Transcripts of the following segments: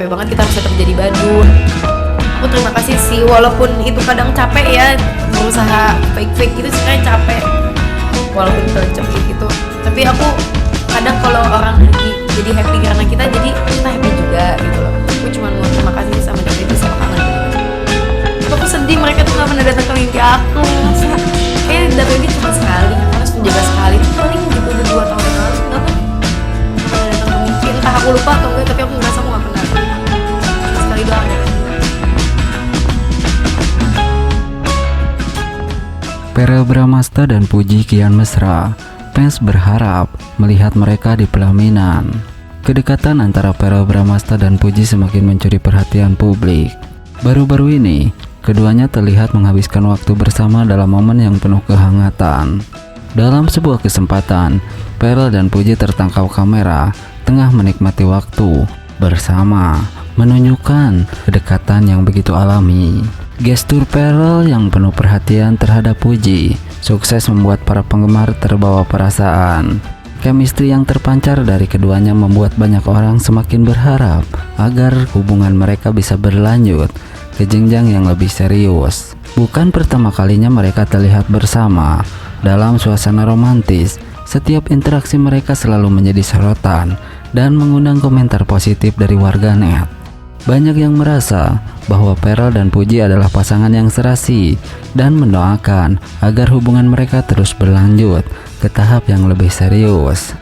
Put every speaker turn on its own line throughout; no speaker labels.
capek banget kita harus tetap jadi badut. Aku terima kasih sih, walaupun itu kadang capek ya, berusaha fake gitu sebenarnya capek walaupun tercep gitu. Tapi aku kadang kalau orang lagi jadi happy karena kita, jadi kita happy juga gitu loh. Aku cuma mau terima kasih sama David sama kangen. Aku sedih mereka tuh gak pernah datang ke mimpi aku. Masa kayak David cuma sekali, harus menjaga sekali. Itu paling gitu udah 2 tahun yang lalu gak pernah datang ke mimpi. Entah aku lupa atau enggak, tapi aku ngerasa aku gak pernah. Cuma sekali doang ya.
Verrell Bramasta dan Puji kian mesra. Fans berharap melihat mereka di pelaminan. Kedekatan antara Verrell Bramasta dan Puji semakin mencuri perhatian publik. Baru-baru ini, keduanya terlihat menghabiskan waktu bersama dalam momen yang penuh kehangatan. Dalam sebuah kesempatan, Verrell dan Puji tertangkap kamera tengah menikmati waktu bersama, menunjukkan kedekatan yang begitu alami. Gestur Verrell yang penuh perhatian terhadap Puji sukses membuat para penggemar terbawa perasaan. Chemistry yang terpancar dari keduanya membuat banyak orang semakin berharap agar hubungan mereka bisa berlanjut ke jenjang yang lebih serius. Bukan pertama kalinya mereka terlihat bersama dalam suasana romantis. Setiap interaksi mereka selalu menjadi sorotan dan mengundang komentar positif dari warganet. Banyak yang merasa bahwa Verrell dan Puji adalah pasangan yang serasi dan mendoakan agar hubungan mereka terus berlanjut ke tahap yang lebih serius.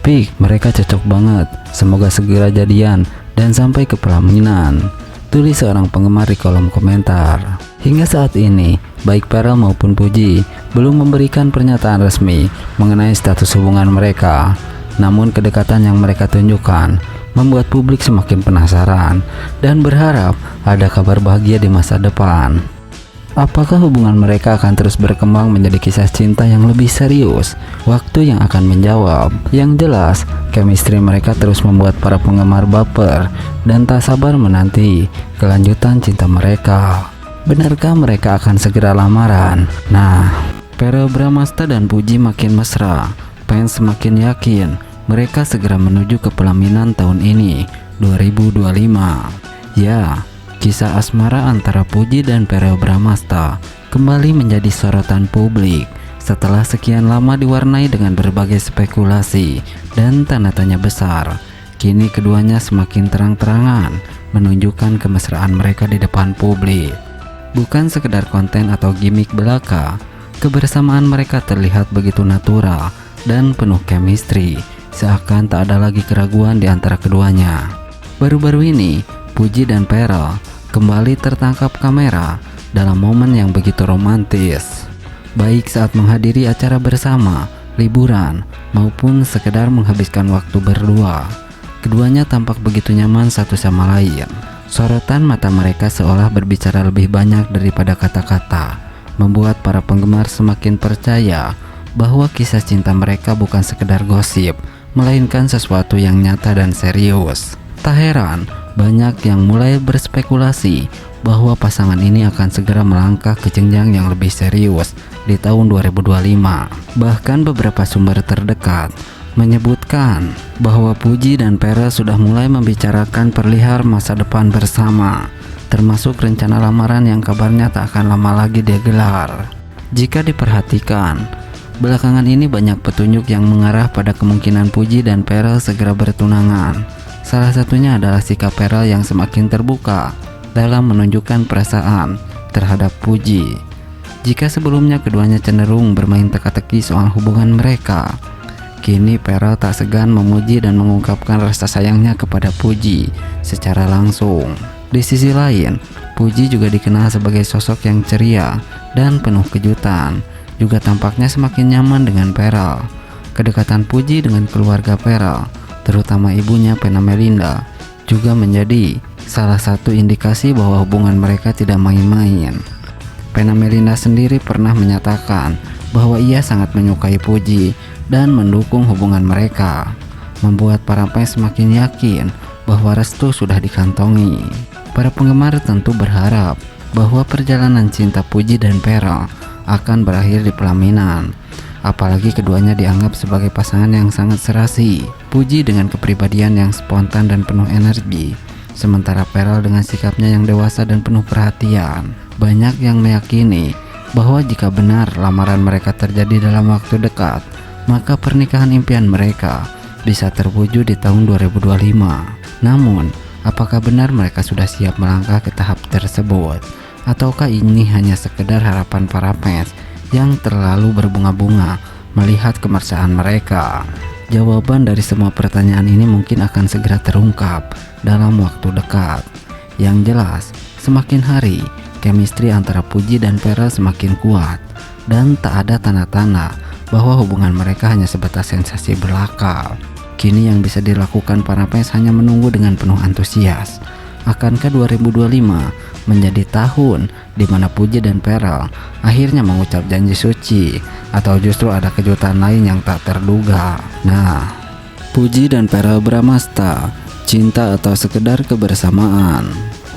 Pik, mereka cocok banget. Semoga segera jadian dan sampai ke pelaminan, tulis seorang penggemar di kolom komentar. Hingga saat ini, baik Verrell maupun Puji belum memberikan pernyataan resmi mengenai status hubungan mereka. Namun kedekatan yang mereka tunjukkan membuat publik semakin penasaran dan berharap ada kabar bahagia di masa depan. Apakah hubungan mereka akan terus berkembang menjadi kisah cinta yang lebih serius? Waktu yang akan menjawab. Yang jelas, chemistry mereka terus membuat para penggemar baper dan tak sabar menanti kelanjutan cinta mereka. Benarkah mereka akan segera lamaran? Nah, Verrell Bramasta dan Puji makin mesra. Fans semakin yakin mereka segera menuju ke pelaminan tahun ini, 2025. Ya, kisah asmara antara Puji dan Verrell Bramasta kembali menjadi sorotan publik setelah sekian lama diwarnai dengan berbagai spekulasi dan tanda tanya besar. Kini keduanya semakin terang-terangan menunjukkan kemesraan mereka di depan publik. Bukan sekedar konten atau gimmick belaka, kebersamaan mereka terlihat begitu natural dan penuh chemistry, seakan tak ada lagi keraguan di antara keduanya. Baru-baru ini, Puji dan Verrell kembali tertangkap kamera dalam momen yang begitu romantis. Baik saat menghadiri acara bersama, liburan, maupun sekedar menghabiskan waktu berdua. Keduanya tampak begitu nyaman satu sama lain. Sorotan mata mereka seolah berbicara lebih banyak daripada kata-kata, membuat para penggemar semakin percaya bahwa kisah cinta mereka bukan sekedar gosip, melainkan sesuatu yang nyata dan serius. Tak heran, banyak yang mulai berspekulasi bahwa pasangan ini akan segera melangkah ke jenjang yang lebih serius di tahun 2025. Bahkan beberapa sumber terdekat menyebutkan bahwa Puji dan Verrell sudah mulai membicarakan perihal masa depan bersama, termasuk rencana lamaran yang kabarnya tak akan lama lagi digelar. Jika diperhatikan, belakangan ini banyak petunjuk yang mengarah pada kemungkinan Puji dan Verrell segera bertunangan. Salah satunya adalah sikap Verrell yang semakin terbuka dalam menunjukkan perasaan terhadap Puji. Jika sebelumnya keduanya cenderung bermain teka-teki soal hubungan mereka, kini Verrell tak segan memuji dan mengungkapkan rasa sayangnya kepada Puji secara langsung. Di sisi lain, Puji juga dikenal sebagai sosok yang ceria dan penuh kejutan, juga tampaknya semakin nyaman dengan Verrell. Kedekatan Puji dengan keluarga Verrell, terutama ibunya Vena Melinda, juga menjadi salah satu indikasi bahwa hubungan mereka tidak main-main. Vena Melinda sendiri pernah menyatakan bahwa ia sangat menyukai Puji dan mendukung hubungan mereka, membuat para fans semakin yakin bahwa restu sudah dikantongi. Para penggemar tentu berharap bahwa perjalanan cinta Puji dan Verrell akan berakhir di pelaminan. Apalagi keduanya dianggap sebagai pasangan yang sangat serasi. Puji dengan kepribadian yang spontan dan penuh energi, Sementara Pearl dengan sikapnya yang dewasa dan penuh perhatian. Banyak yang meyakini bahwa jika benar lamaran mereka terjadi dalam waktu dekat, maka pernikahan impian mereka bisa terwujud di tahun 2025. Namun, apakah benar mereka sudah siap melangkah ke tahap tersebut? Ataukah ini hanya sekedar harapan para fans yang terlalu berbunga-bunga melihat kemesraan mereka? Jawaban dari semua pertanyaan ini mungkin akan segera terungkap dalam waktu dekat. Yang jelas, semakin hari, chemistry antara Puji dan Pearl semakin kuat, dan tak ada tanda-tanda bahwa hubungan mereka hanya sebatas sensasi belaka. Kini yang bisa dilakukan para fans hanya menunggu dengan penuh antusias. Akankah 2025 menjadi tahun di mana Puji dan Pearl akhirnya mengucap janji suci, atau justru ada kejutan lain yang tak terduga? Nah, Puji dan Pearl Bramasta, cinta atau sekedar kebersamaan?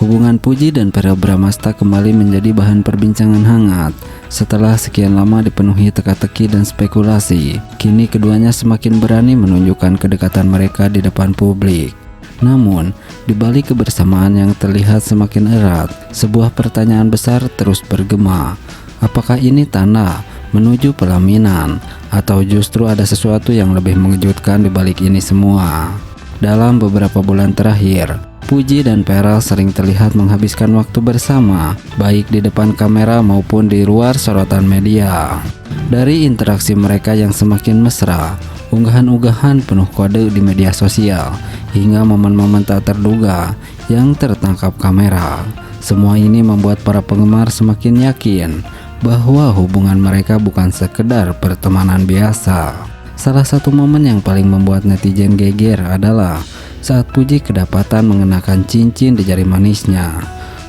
Hubungan Puji dan Pearl Bramasta kembali menjadi bahan perbincangan hangat setelah sekian lama dipenuhi teka-teki dan spekulasi. Kini keduanya semakin berani menunjukkan kedekatan mereka di depan publik. Namun, di balik kebersamaan yang terlihat semakin erat, sebuah pertanyaan besar terus bergema. Apakah ini tanda menuju pelaminan, atau justru ada sesuatu yang lebih mengejutkan di balik ini semua? Dalam beberapa bulan terakhir, Puji dan Pearl sering terlihat menghabiskan waktu bersama, baik di depan kamera maupun di luar sorotan media. Dari interaksi mereka yang semakin mesra, unggahan-unggahan penuh kode di media sosial, hingga momen-momen tak terduga yang tertangkap kamera, semua ini membuat para penggemar semakin yakin bahwa hubungan mereka bukan sekedar pertemanan biasa. Salah satu momen yang paling membuat netizen geger adalah saat Puji kedapatan mengenakan cincin di jari manisnya.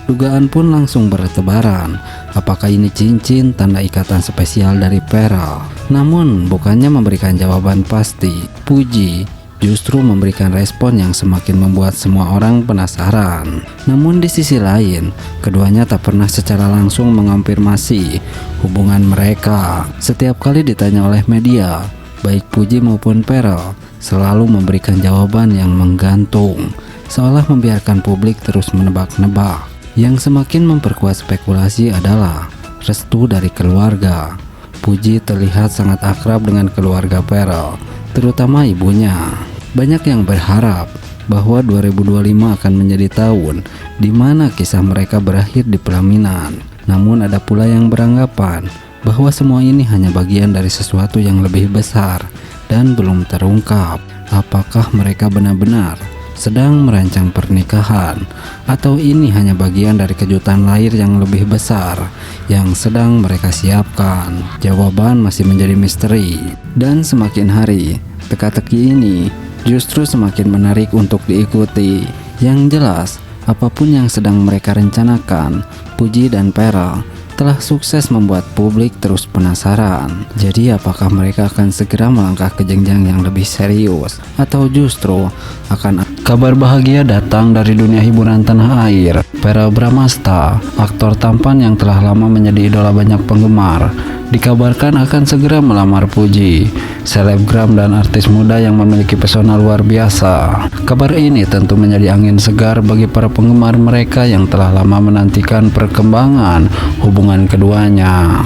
Dugaan pun langsung bertebaran, apakah ini cincin tanda ikatan spesial dari Pearl? Namun bukannya memberikan jawaban pasti, Puji justru memberikan respon yang semakin membuat semua orang penasaran. Namun di sisi lain, keduanya tak pernah secara langsung mengonfirmasi hubungan mereka. Setiap kali ditanya oleh media, baik Puji maupun Pearl selalu memberikan jawaban yang menggantung, seolah membiarkan publik terus menebak-nebak. Yang semakin memperkuat spekulasi adalah restu dari keluarga. Puji terlihat sangat akrab dengan keluarga Pearl, terutama ibunya. Banyak yang berharap bahwa 2025 akan menjadi tahun di mana kisah mereka berakhir di pelaminan. Namun ada pula yang beranggapan bahwa semua ini hanya bagian dari sesuatu yang lebih besar dan belum terungkap. Apakah mereka benar-benar sedang merancang pernikahan, atau ini hanya bagian dari kejutan lahir yang lebih besar yang sedang mereka siapkan? Jawaban masih menjadi misteri, dan semakin hari teka-teki ini justru semakin menarik untuk diikuti. Yang jelas, apapun yang sedang mereka rencanakan, Puji dan Pearl telah sukses membuat publik terus penasaran. Jadi apakah mereka akan segera melangkah ke jenjang yang lebih serius, atau justru akan kabar bahagia datang dari dunia hiburan tanah air? Pearl Bramasta, aktor tampan yang telah lama menjadi idola banyak penggemar, dikabarkan akan segera melamar Puji, selebgram dan artis muda yang memiliki pesona luar biasa. Kabar ini tentu menjadi angin segar bagi para penggemar mereka yang telah lama menantikan perkembangan hubungan keduanya.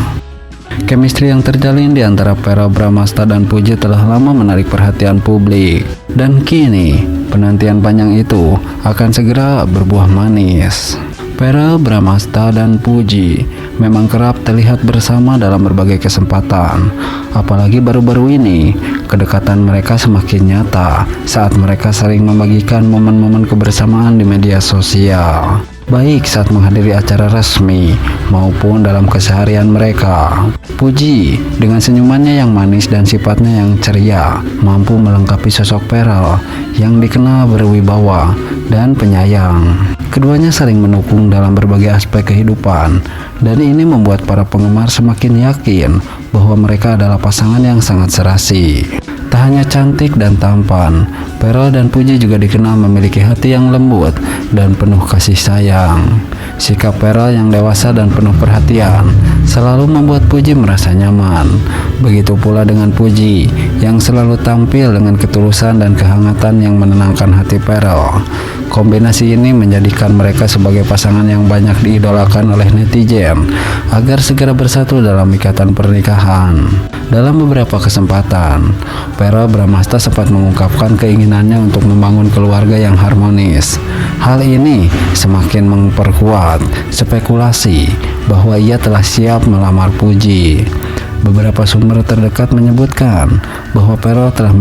Chemistry yang terjalin di antara Pearl Bramasta dan Puji telah lama menarik perhatian publik, dan kini penantian panjang itu akan segera berbuah manis. Pearl Bramasta dan Puji memang kerap terlihat bersama dalam berbagai kesempatan. Apalagi baru-baru ini, kedekatan mereka semakin nyata saat mereka sering membagikan momen-momen kebersamaan di media sosial, baik saat menghadiri acara resmi maupun dalam keseharian mereka. Puji dengan senyumannya yang manis dan sifatnya yang ceria mampu melengkapi sosok Pearl yang dikenal berwibawa dan penyayang. Keduanya saling mendukung dalam berbagai aspek kehidupan, dan ini membuat para penggemar semakin yakin bahwa mereka adalah pasangan yang sangat serasi. Tak hanya cantik dan tampan, Pero dan Puji juga dikenal memiliki hati yang lembut dan penuh kasih sayang. Sikap Pero yang dewasa dan penuh perhatian selalu membuat Puji merasa nyaman. Begitu pula dengan Puji yang selalu tampil dengan ketulusan dan kehangatan yang menenangkan hati Pero. Kombinasi ini menjadikan mereka sebagai pasangan yang banyak diidolakan oleh netizen agar segera bersatu dalam ikatan pernikahan. Dalam beberapa kesempatan, Pero Bramasta sempat mengungkapkan keinginannya untuk membangun keluarga yang harmonis. Hal ini semakin memperkuat spekulasi bahwa ia telah siap melamar Puji. Beberapa sumber terdekat menyebutkan bahwa Pero telah